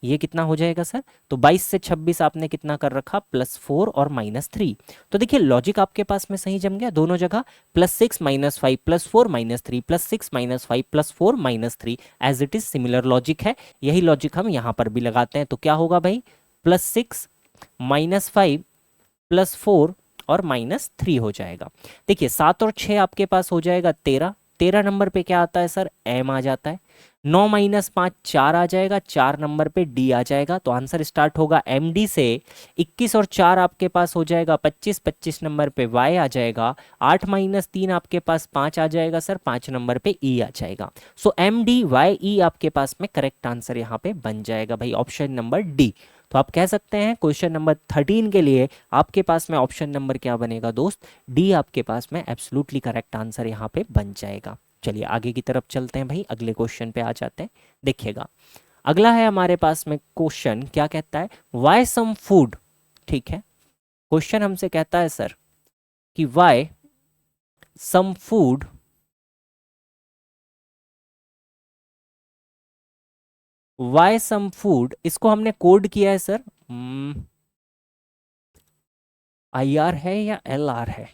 ये कितना हो जाएगा सर? तो 22 से 26 आपने कितना कर रखा? +4 और -3। तो देखिए लॉजिक आपके पास में सही जम गया दोनों जगह। +6 -5 +4 -3 +6 -5 +4 -3 as it is similar logic है। यही लॉजिक हम यहाँ पर भी लगाते हैं। तो क्या होगा भाई? +6 -5 +4 और -3 हो जाएगा। देखिए 7 और 6 आपके पास हो जाएगा 13। 13 नंबर पे क्या आता है सर? M आ जाता है। 9 -5 4 आ जाएगा, 4 नंबर पे D आ जाएगा। तो आंसर स्टार्ट होगा MD से। 21 और 4 आपके पास हो जाएगा 25, 25 नंबर पे Y आ जाएगा। 8 -3 आपके पास 5 आ जाएगा सर, 5 नंबर पे E आ जाएगा। सो MDYE आपके पास में करेक्ट आंसर यहाँ पे बन जाएगा भाई, ऑप्शन नंबर D। तो आप कह सकते हैं क्वेश्चन नंबर 13 के लिए आपके पास में ऑप्शन नंबर क्या बनेगा दोस्त? डी आपके पास में एब्सोल्युटली करेक्ट आंसर यहाँ पे बन जाएगा। चलिए आगे की तरफ चलते हैं भाई, अगले क्वेश्चन पे आ जाते हैं। देखिएगा अगला है हमारे पास में क्वेश्चन, क्या कहता है? वाई सम फूड, ठीक है, क्वेश्चन हमसे कहता है सर कि why some food why some food, इसको हमने कोड किया है सर, IR है या LR है,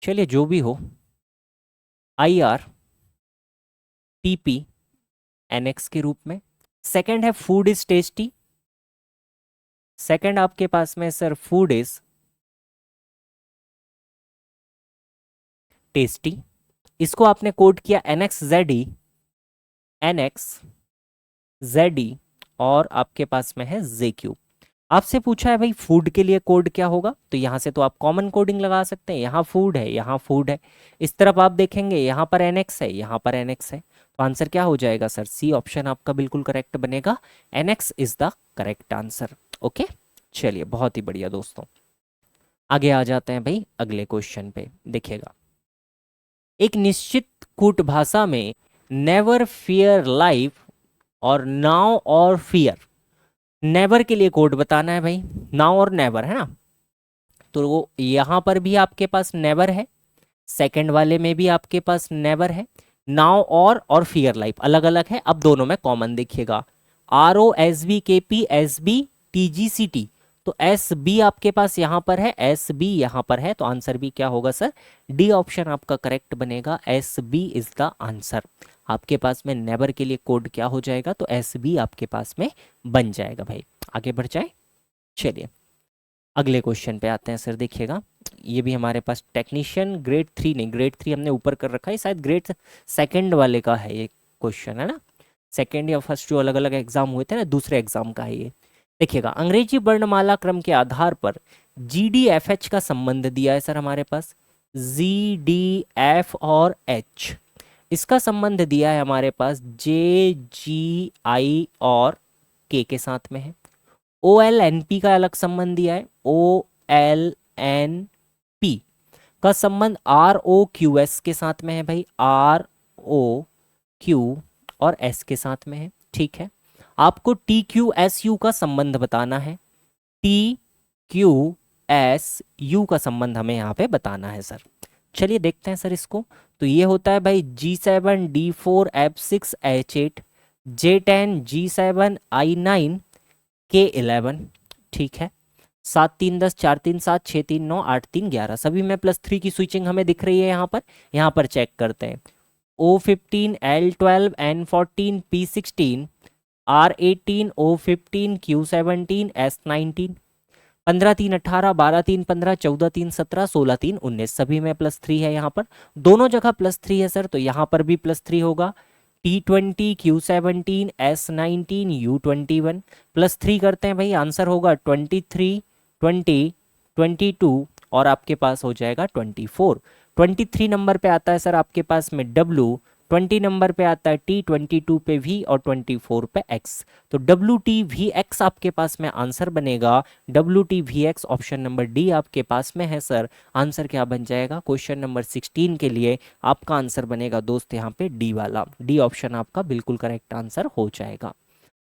चलिए जो भी हो, IR TP NX के रूप में। सेकंड है फूड इज टेस्टी। सेकंड आपके पास में सर फूड इज टेस्टी, इसको आपने कोड किया NX और आपके पास में है ZQ। आपसे पूछा है भाई फूड के लिए कोड क्या होगा, तो यहां से तो आप कॉमन कोडिंग लगा सकते हैं। यहाँ फूड है, यहाँ फूड है, इस तरफ आप देखेंगे यहाँ पर NX है, यहाँ पर NX है। तो आंसर क्या हो जाएगा सर? C ऑप्शन आपका बिल्कुल करेक्ट बनेगा। NX is the correct answer. Okay, चलिए बहुत ही बढ़िया दोस्तों, आगे आ जाते हैं भाई अगले क्वेश्चन पे। देखिएगा एक निश्चित कूट भाषा में नेवर फियर लाइफ और नाउ और फियर, नेवर के लिए कोड बताना है भाई, नाउ और नेवर है ना। तो वो यहां पर भी आपके पास नेवर है, सेकंड वाले में भी आपके पास नेवर है। नाउ और फियर लाइफ अलग अलग है। अब दोनों में कॉमन देखिएगा, ROSVKPSBTGCT, तो SB आपके पास यहां पर है, SB यहां पर है। तो आंसर भी क्या होगा सर? डी ऑप्शन आपका करेक्ट बनेगा। SB is the answer. आपके पास में नेवर के लिए कोड क्या हो जाएगा? तो SB आपके पास में बन जाएगा भाई। आगे बढ़ जाए, चलिए अगले क्वेश्चन पे आते हैं सर। देखिएगा ये भी हमारे पास टेक्नीशियन ग्रेड 3 नहीं, ग्रेड 3 हमने ऊपर कर रखा है, शायद ग्रेड सेकंड वाले का है ये क्वेश्चन, है ना। सेकंड या फर्स्ट जो अलग अलग एग्जाम हुए थे ना, दूसरे एग्जाम का है ये। देखिएगा अंग्रेजी वर्णमाला क्रम के आधार पर GDFH का संबंध दिया है सर हमारे पास। GDF और H, इसका संबंध दिया है हमारे पास JGI और K के साथ में है। OLNP का अलग संबंध दिया है, OLNP का संबंध ROQS के साथ में है भाई, ROQ और S के साथ में है। ठीक है, आपको TQSU का संबंध बताना है, TQSU का संबंध हमें यहाँ पे बताना है सर। चलिए देखते हैं सर इसको। तो ये होता है भाई G7 D4 F6 H8 J10 G7 I9 K11, ठीक है। 7 3 10 4 3 7 6 3 9 8 3 11, सभी में +3 की स्विचिंग हमें दिख रही है यहाँ पर। यहाँ पर चेक करते हैं, O15 L12 N14 P16 R18 O15 Q17 S19, 15 3 18 12 3 15 14 3 17 16 3 19, सभी में +3 है यहाँ पर। दोनों जगह +3 है सर, तो यहाँ पर भी +3 होगा। T20 Q17 S19 U21 +3 करते हैं भाई, आंसर होगा 23 20, 22 और आपके पास हो जाएगा 24। 23 नंबर पे आता है सर आपके पास में W, 20 नंबर पे आता है T, 22 पे V और 24 पे X। तो WTVX आपके पास में आंसर बनेगा। WTVX ऑप्शन नंबर डी आपके पास में है सर। आंसर क्या बन जाएगा क्वेश्चन नंबर 16 के लिए? आपका आंसर बनेगा दोस्त यहाँ पे डी वाला, डी ऑप्शन आपका बिल्कुल करेक्ट आंसर हो जाएगा।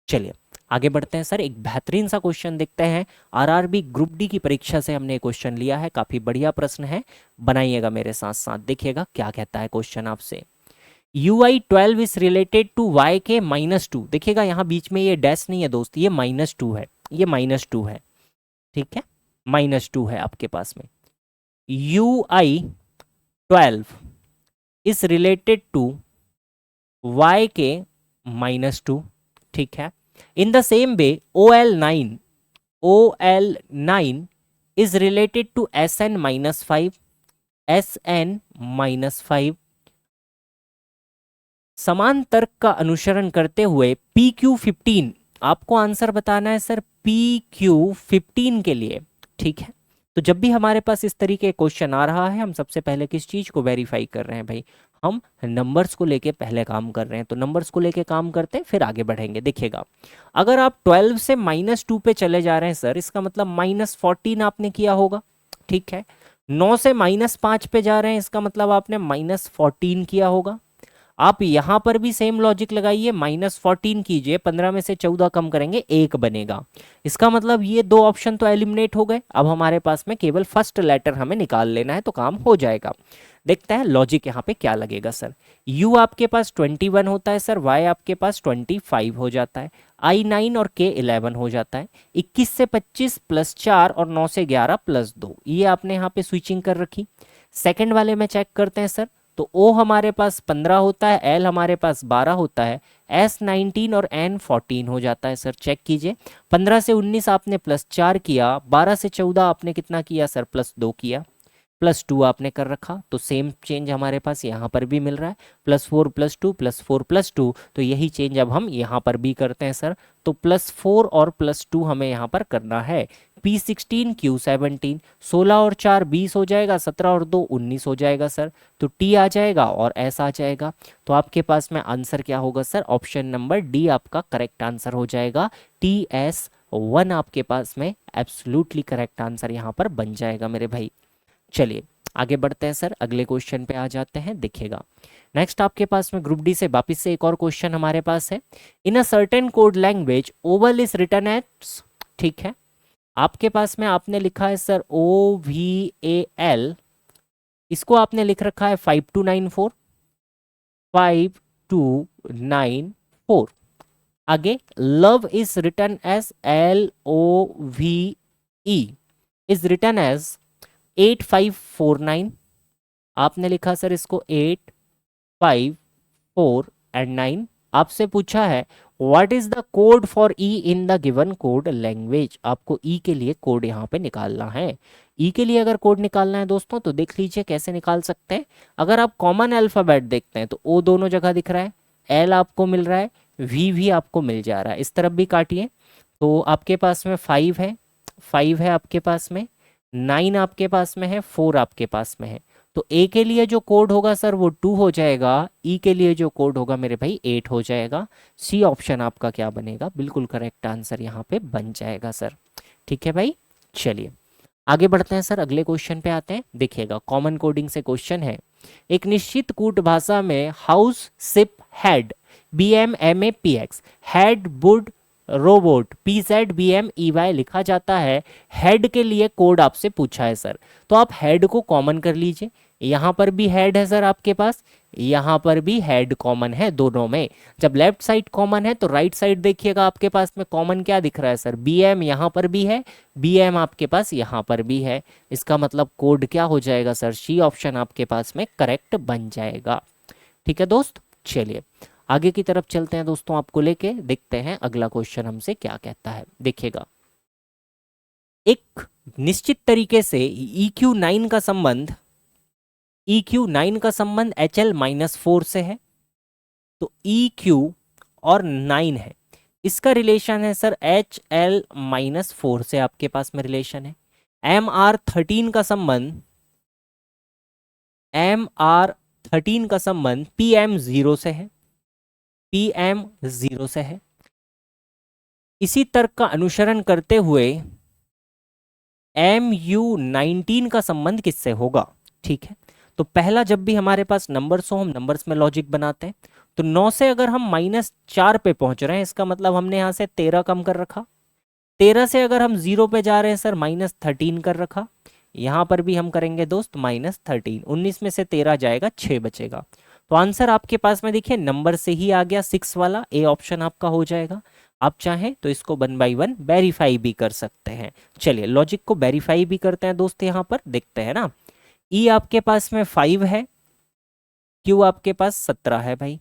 चलिए आगे बढ़ते हैं सर, एक बेहतरीन सा क्वेश्चन देखते हैं। आरआरबी ग्रुप डी की परीक्षा से हमने क्वेश्चन लिया है, काफी बढ़िया प्रश्न है, बनाइएगा मेरे साथ साथ, देखिएगा क्या कहता है क्वेश्चन आपसे। UI12 is related to YK -2। देखिएगा यहाँ बीच में ये डैश नहीं है दोस्त, ये -2 है, ये -2 है, ठीक है, -2 है आपके पास में। UI12 is related to YK -2, ठीक है। In the same way OL9 is related to SN-5, SN-5। समान तर्क का अनुसरण करते हुए PQ15, आपको आंसर बताना है सर PQ15 के लिए, ठीक है। तो जब भी हमारे पास इस तरीके क्वेश्चन आ रहा है, हम सबसे पहले किस चीज को वेरीफाई कर रहे हैं भाई? हम नंबर्स को लेके पहले काम कर रहे हैं। तो नंबर्स को लेके काम करते हैं, फिर आगे बढ़ेंगे। देखिएगा अगर आप 12 से -2 पे चले जा रहे हैं सर, इसका मतलब -14 आपने किया होगा, ठीक है। 9 से -5 पे जा रहे हैं, इसका मतलब आपने -14 किया होगा। आप यहां पर भी सेम लॉजिक लगाइए, -14 कीजिए, 15 में से 14 कम करेंगे 1 बनेगा। इसका मतलब ये दो ऑप्शन तो एलिमिनेट हो गए। अब हमारे पास में केवल फर्स्ट लेटर हमें निकाल लेना है, तो काम हो जाएगा। देखते हैं लॉजिक यहाँ पे क्या लगेगा सर। U आपके पास 21 होता है सर, Y आपके पास 25 हो जाता है, I 9 और K 11 हो जाता है, 21 से 25 प्लस 4 और 9 से 11 प्लस 2, ये आपने यहाँ पे स्विचिंग कर रखी। सेकंड वाले में चेक करते हैं सर, तो O हमारे पास 15 होता है, L हमारे पास 12 होता है, S 19 और N 14 हो जाता है सर। चेक कीजिए, 15 से 19 आपने प्लस 4 किया, 12 से 14 आपने कितना किया सर? प्लस 2 किया, प्लस 2 आपने कर रखा। तो सेम चेंज हमारे पास यहाँ पर भी मिल रहा है, +4 + 2 +4 + 2। तो यही चेंज अब हम यहाँ पर भी करते हैं सर। तो +4 और +2 हमें यहाँ पर करना है। P16 Q17, 16 और 4 20 हो जाएगा, 17 और 2 19 हो जाएगा सर। तो T आ जाएगा और S आ जाएगा। तो आपके पास में आंसर क्या होगा सर? ऑप्शन नंबर डी आपका करेक्ट आंसर हो जाएगा। TS1 आपके पास में एब्सोल्युटली करेक्ट आंसर यहाँ पर बन जाएगा मेरे भाई। चलिए आगे बढ़ते हैं सर, अगले क्वेश्चन पे आ जाते हैं। देखिएगा नेक्स्ट आपके पास में ग्रुप डी से वापस से एक और क्वेश्चन हमारे पास है। In a certain code language oval is written as, ठीक है। आपके पास में आपने लिखा है सर OVAL, इसको आपने लिख रखा है 5294, 5294। आगे love is written as LOVE, is written as 8549। आपने लिखा सर इसको 8, 5, 4 एंड 9। आपसे पूछा है what is the code for E in the given code language. आपको ई के लिए कोड यहाँ पे निकालना है। ई के लिए अगर कोड निकालना है दोस्तों, तो देख लीजिए कैसे निकाल सकते हैं। अगर आप कॉमन अल्फाबेट देखते हैं तो ओ दोनों जगह दिख रहा है, एल आपको मिल रहा है, वी भी आपको मिल जा रहा है। इस तरफ भी काटिए, तो आपके पास में 5 है, 5 है आपके पास में, 9 आपके पास में है, 4 आपके पास में है। तो ए के लिए जो कोड होगा सर वो 2 हो जाएगा, ई के लिए जो कोड होगा मेरे भाई 8 हो जाएगा। सी ऑप्शन आपका क्या बनेगा? बिल्कुल करेक्ट आंसर यहाँ पे बन जाएगा सर। ठीक है भाई, चलिए आगे बढ़ते हैं सर, अगले क्वेश्चन पे आते हैं। देखिएगा कॉमन कोडिंग से क्वेश्चन है। एक निश्चित कूट भाषा में house, ship, head, BMMAPX, head, wood, robot, PZBMEY लिखा जाता है। हेड के लिए कोड आपसे पूछा है सर, तो आप हेड को कॉमन कर लीजिए। यहाँ पर भी हेड है सर आपके पास, यहाँ पर भी हेड कॉमन है दोनों में। जब लेफ्ट साइड कॉमन है तो राइट साइड देखिएगा आपके पास में कॉमन क्या दिख रहा है सर? BM यहाँ पर भी है, BM आपके पास यहाँ पर भी है। इसका मतलब कोड क्या हो जाएगा सर? सी ऑप्शन आपके पास में करेक्ट बन जाएगा। ठीक है दोस्त, चलिए आगे की तरफ चलते हैं दोस्तों, आपको लेके देखते हैं अगला क्वेश्चन हमसे क्या कहता है। देखिएगा एक निश्चित तरीके से EQ9 का संबंध HL-4 से है। तो EQ और 9 है, इसका रिलेशन है सर HL-4 से आपके पास में रिलेशन है। MR13 का संबंध MR13 का संबंध PM0 से है, PM0 से है। इसी तर्क का अनुसरण करते हुए MU19 का संबंध किससे होगा? ठीक है, तो पहला, जब भी हमारे पास नंबर्स हो हम नंबर्स में लॉजिक बनाते हैं। तो 9 से अगर हम -4 पे पहुंच रहे हैं, इसका मतलब हमने यहां से 13 कम कर रखा। 13 से अगर हम 0 पे जा रहे हैं सर, -13 कर रखा। यहां पर भी हम करेंगे दोस्त -13। 19 में से 13 जाएगा, 6 बचेगा। तो आंसर आपके पास में देखिए नंबर से ही आ गया, 6 वाला ए ऑप्शन आपका हो जाएगा। आप चाहें तो इसको 1 बाई 1 वेरीफाई भी कर सकते हैं। चलिए लॉजिक को वेरीफाई भी करते हैं दोस्त, यहाँ पर देखते हैं ना। ई आपके पास में 5 है, क्यू आपके पास 17 है भाई,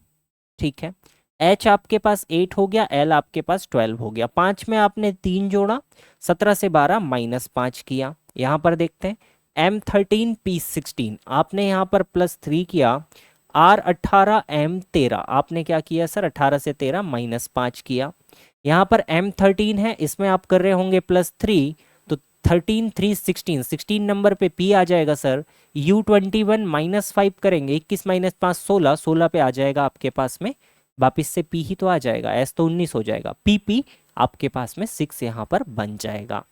ठीक है। एच आपके पास 8 हो गया, एल आपके पास 12 हो गया। 5 में आपने 3 जोड़ा, 17 से 12 -5 किया। यहाँ पर देखते हैं M13 P16 आपने यहाँ पर +3 किया। R18 M13 आपने क्या किया सर, 18 से 13 -5 किया। यहाँ पर M13 है, इसमें आप कर रहे होंगे +3, तो 13 3 16, 16 नंबर पे P आ जाएगा सर। U21 -5 करेंगे, 21 -5 16, 16 पे आ जाएगा आपके पास में, वापिस से P ही तो आ जाएगा, S तो 19 हो जाएगा। PP आपके पास में 6 यहाँ पर बन जाएगा।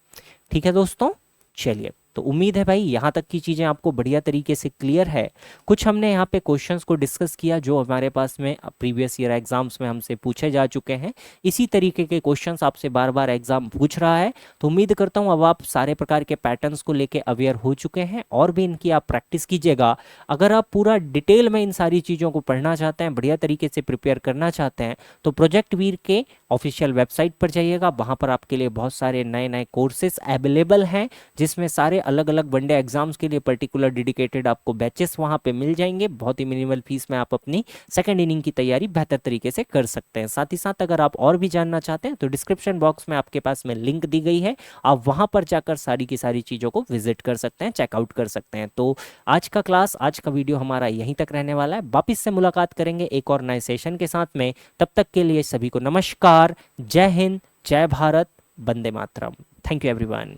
ठीक है दोस्तों, चलिए तो उम्मीद है भाई यहाँ तक की चीज़ें आपको बढ़िया तरीके से क्लियर है। कुछ हमने यहाँ पे क्वेश्चंस को डिस्कस किया जो हमारे पास में प्रीवियस ईयर एग्जाम्स में हमसे पूछे जा चुके हैं। इसी तरीके के क्वेश्चंस आपसे बार बार एग्जाम पूछ रहा है, तो उम्मीद करता हूँ अब आप सारे प्रकार के पैटर्न्स को लेके अवेयर हो चुके हैं और भी इनकी आप प्रैक्टिस कीजिएगा। अगर आप पूरा डिटेल में इन सारी चीज़ों को पढ़ना चाहते हैं, बढ़िया तरीके से प्रिपेयर करना चाहते हैं, तो प्रोजेक्ट वीर के ऑफिशियल वेबसाइट पर जाइएगा। वहाँ पर आपके लिए बहुत सारे नए नए कोर्सेस अवेलेबल हैं, जिसमें सारे अलग अलग वनडे एग्जाम्स के लिए पर्टिकुलर डेडिकेटेड आपको बैचेस वहाँ पे मिल जाएंगे। बहुत ही मिनिमल फीस में आप अपनी सेकंड इनिंग की तैयारी बेहतर तरीके से कर सकते हैं। साथ ही साथ अगर आप और भी जानना चाहते हैं तो डिस्क्रिप्शन बॉक्स में आपके पास में लिंक दी गई है, आप वहाँ पर जाकर सारी की सारी चीज़ों को विजिट कर सकते हैं, चेकआउट कर सकते हैं। तो आज का क्लास, आज का वीडियो हमारा यहीं तक रहने वाला है। वापिस से मुलाकात करेंगे एक और नए सेशन के साथ में। तब तक के लिए सभी को नमस्कार, जय हिंद, जय भारत, वंदे मातरम। Thank you everyone.